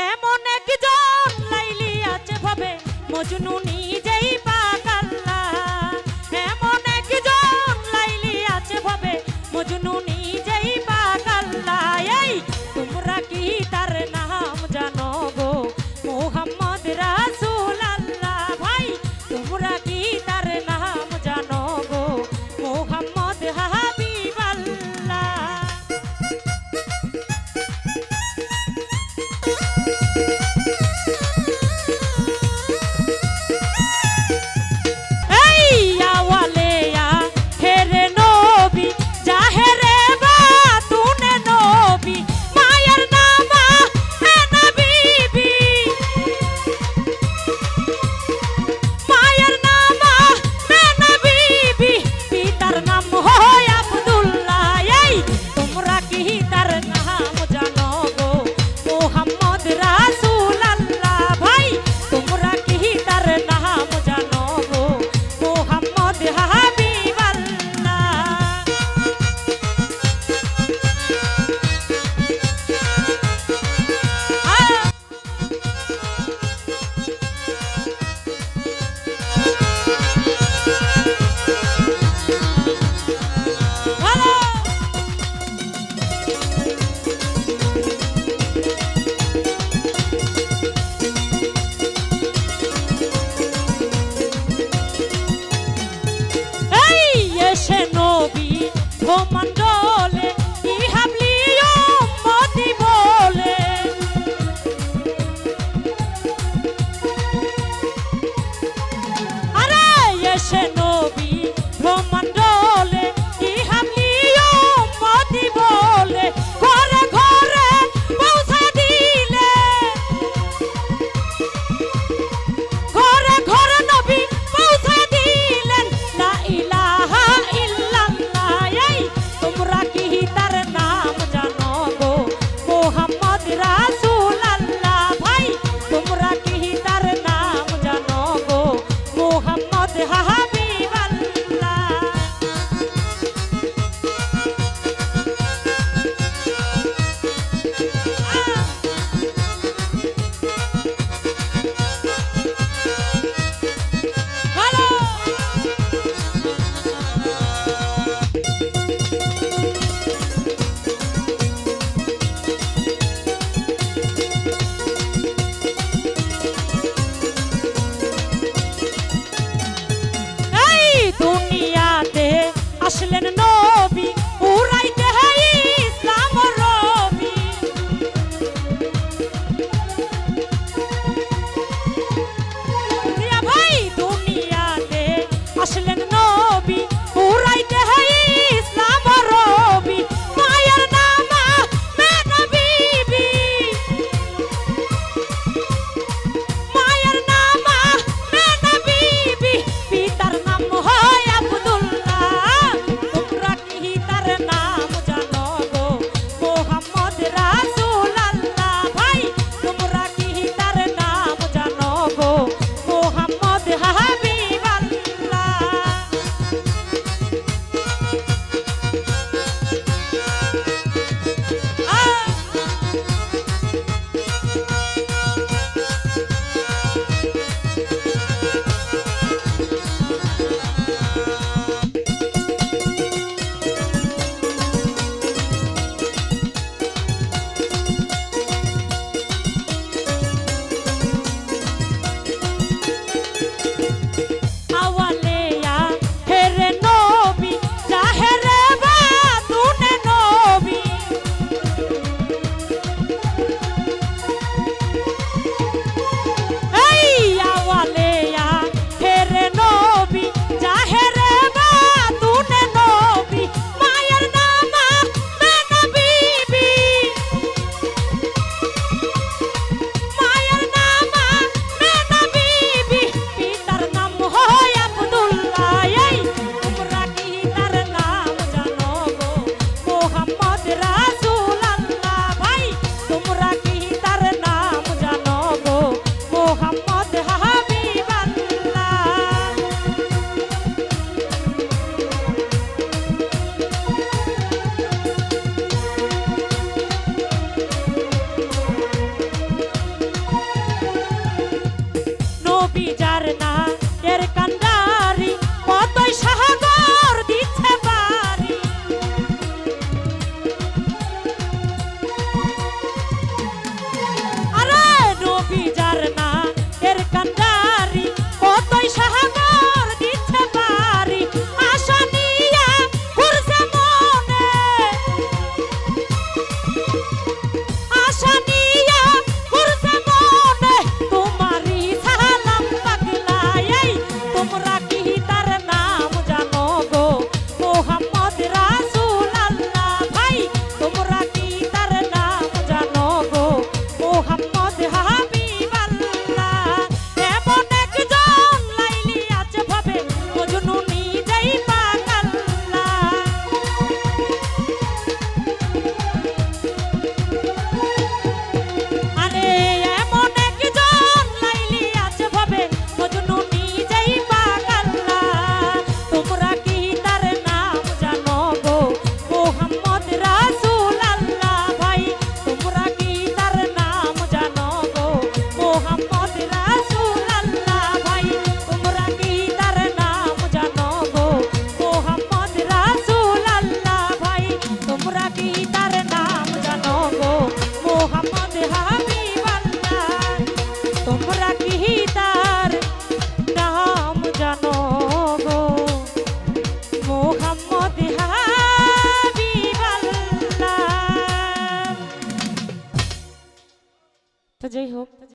এমন একজন লাইলি আছে ভাবে মজনু নিজেই পাগলা। এমন একজন লাইলি আছে ভাবে মজনু নিজেই পাগলা। এই তোমরা কি তার নাম জানো গো? মোহাম্মদ রাসূল আল্লাহ। ভাই তোমরা কি তার নাম জানো গো? মোহাম্মদ হাবিব আল্লাহ। মন্ডলে ইহাবলিও মতি বলে। আরে এসে নবী ব্রহ্মাণ্ডলে ইহাবলিও মতি বলে। ঘরে ঘরে পৌঁছা দিলে, ঘরে ঘরে নবী পৌঁছা দিলেন। লা ইলাহা ইল্লাল্লাহ। এই তোমরা কি তার নাম জানো গো? মোহাম্মদ রাসূল আল্লাহ। ভাই তোমরা কি তার নাম জানো গো? মোহাম্মদ হাবিব আল্লাহ। যাই হোক